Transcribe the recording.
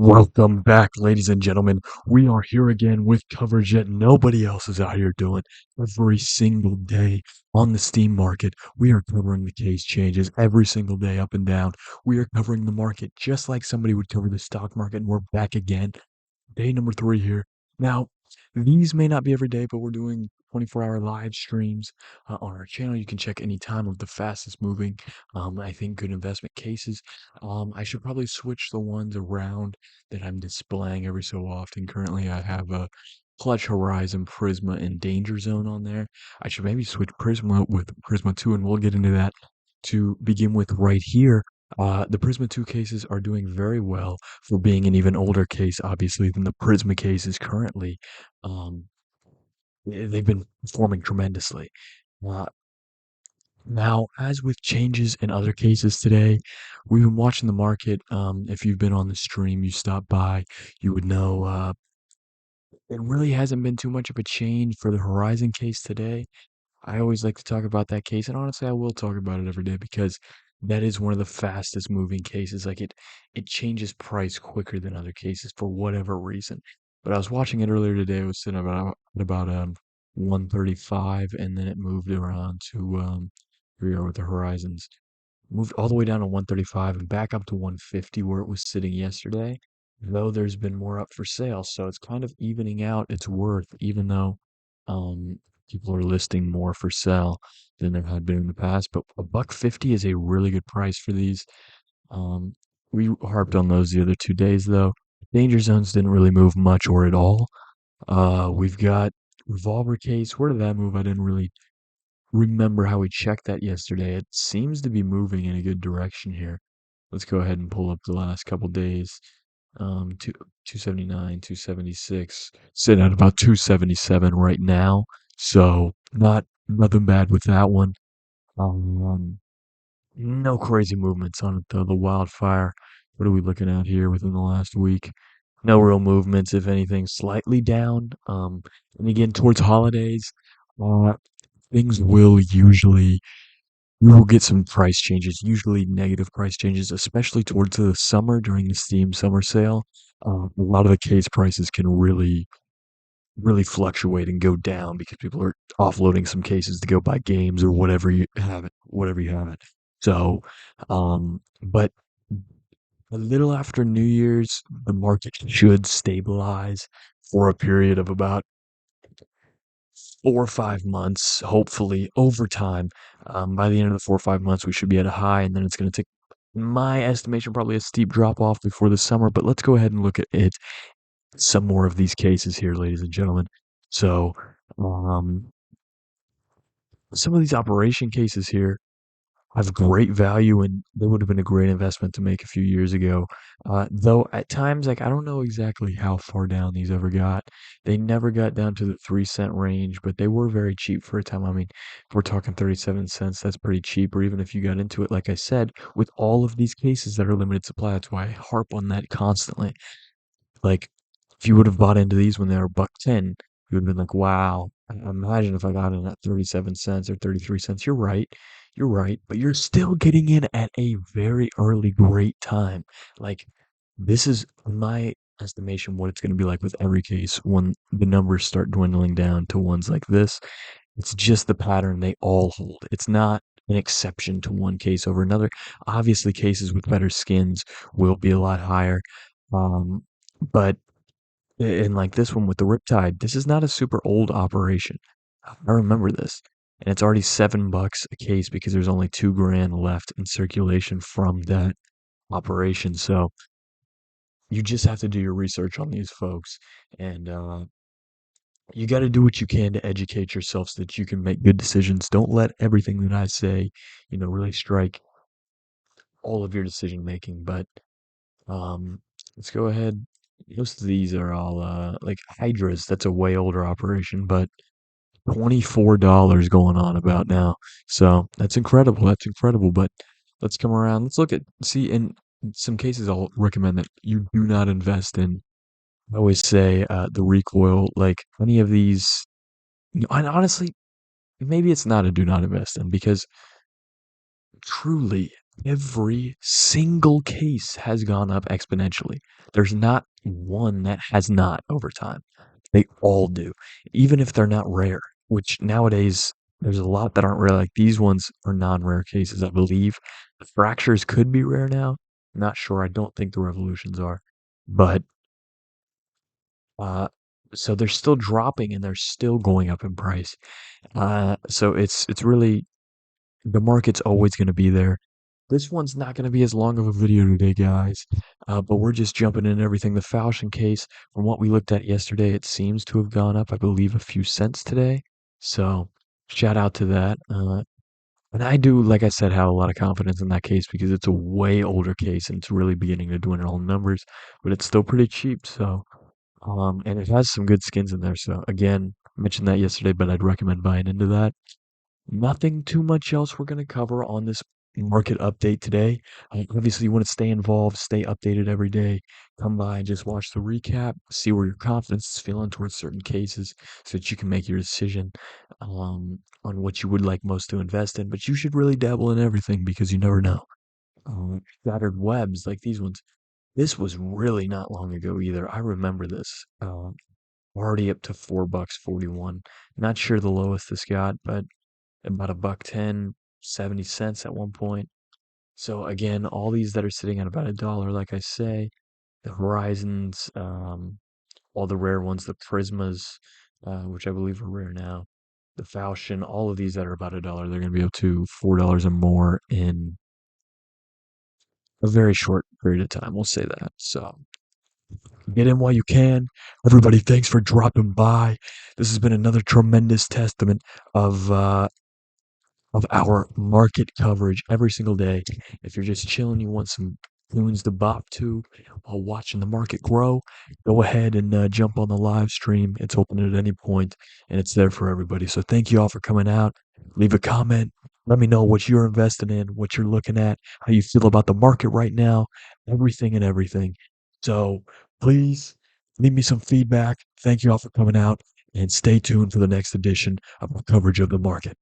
Welcome back, ladies and gentlemen. We are here again with coverage that nobody else is out here doing. Every single day on the Steam market, we are covering the case changes every single day up and down. We are covering the market just like somebody would cover the stock market, and we're back again. Day number 3 here. Now, these may not be every day, but we're doing 24-hour live streams on our channel. You can check any time of the fastest moving, I think, good investment cases. I should probably switch the ones around that I'm displaying every so often. Currently, I have a Clutch Horizon, Prisma, and Danger Zone on there. I should maybe switch Prisma with Prisma 2, and we'll get into that to begin with right here. The Prisma 2 cases are doing very well for being an even older case, obviously, than the Prisma cases currently. Um, they've been performing tremendously. Uh, Now, as with changes in other cases today, we've been watching the market. If you've been on the stream, you stopped by, you would know it really hasn't been too much of a change for the Horizon case today. I always like to talk about that case, and honestly, I will talk about it every day because that is one of the fastest moving cases. Like it changes price quicker than other cases for whatever reason. But I was watching it earlier today. It was sitting about 135, and then it moved around to here we are with the Horizons. Moved all the way down to 135 and back up to 150 where it was sitting yesterday. Though there's been more up for sale, so it's kind of evening out its worth, even though um, people are listing more for sale than there had been in the past. But a buck 50 is a really good price for these. Um, we harped on those the other 2 days, though. Danger zones didn't really move much or at all. We've got revolver case. Where did that move? I didn't really remember how we checked that yesterday. It seems to be moving in a good direction here. Let's go ahead and pull up the last couple days. 279, 276, sitting at about 277 right now. So nothing bad with that one. Um, no crazy movements on it though. The wildfire. What are we looking at here within the last week? No real movements, if anything, slightly down. And again, towards holidays, uh, things will usually you will get some price changes, usually negative price changes, especially towards the summer during the Steam summer sale. A lot of the case prices can really fluctuate and go down because people are offloading some cases to go buy games or whatever you have it. So, but a little after New Year's, the market should stabilize for a period of about 4 or 5 months, hopefully over time. By the end of the 4 or 5 months, we should be at a high, and then it's going to take, in my estimation, probably a steep drop off before the summer. But let's go ahead and look at it. Some more of these cases here, ladies and gentlemen. So, um, some of these operation cases here have great value, and they would have been a great investment to make a few years ago. Though at times, like I don't know exactly how far down these ever got. They never got down to the 3 cent range, but they were very cheap for a time. I mean, if we're talking 37 cents, that's pretty cheap. Or even if you got into it, like I said, with all of these cases that are limited supply, that's why I harp on that constantly. Like, if you would have bought into these when they were buck 10, you would have been like, wow, imagine if I got in at 37 cents or 33 cents. You're right, but you're still getting in at a very early, great time. Like, this is, in my estimation, what it's going to be like with every case when the numbers start dwindling down to ones like this. It's just the pattern they all hold. It's not an exception to one case over another. Obviously, cases with better skins will be a lot higher. Um, but and like this one with the Riptide, this is not a super old operation. I remember this. And it's already $7 a case because there's only 2 grand left in circulation from that operation. So you just have to do your research on these folks. And you got to do what you can to educate yourself so that you can make good decisions. Don't let everything that I say, really strike all of your decision making. But Um, let's go ahead. Most of these are all like Hydras. That's a way older operation, but $24 going on about now. So that's incredible. That's incredible. But let's come around. Let's look at see in some cases. I'll recommend that you do not invest in. I always say the recoil, like any of these. And honestly, maybe it's not a do not invest in because truly every single case has gone up exponentially. There's not one that has not over time. They all do, even if they're not rare, which nowadays there's a lot that aren't rare. Like these ones are non-rare cases, I believe. The fractures could be rare now. Not sure. I don't think the revolutions are, but uh, so they're still dropping and they're still going up in price. So it's really the market's always going to be there. This one's not going to be as long of a video today, guys. But we're just jumping in everything. The Falchion case, from what we looked at yesterday, it seems to have gone up, I believe, a few cents today. So shout out to that. And I do, like I said, have a lot of confidence in that case because it's a way older case and it's really beginning to dwindle in numbers, but it's still pretty cheap. So, and it has some good skins in there. So again, mentioned that yesterday, but I'd recommend buying into that. Nothing too much else we're going to cover on this market update today. Obviously, you want to stay involved, stay updated every day. Come by and just watch the recap, see where your confidence is feeling towards certain cases so that you can make your decision on what you would like most to invest in. But you should really dabble in everything because you never know. Shattered webs like these ones. This was really not long ago either. I remember this. Already up to $4.41. Not sure the lowest this got, but about a buck 10, 70 cents at one point. So again, all these that are sitting at about $1, like I say, the Horizons, all the rare ones, the Prismas, which I believe are rare now, the Falchion, all of these that are about $1, they're going to be up to $4 or more in a very short period of time. We'll say that. So get in while you can. Everybody, thanks for dropping by. This has been another tremendous testament of our market coverage every single day. If you're just chilling, you want some tunes to bop to while watching the market grow, go ahead and jump on the live stream. It's open at any point and it's there for everybody. So thank you all for coming out. Leave a comment. Let me know what you're investing in, what you're looking at, how you feel about the market right now, everything and everything. So please leave me some feedback. Thank you all for coming out and stay tuned for the next edition of our coverage of the market.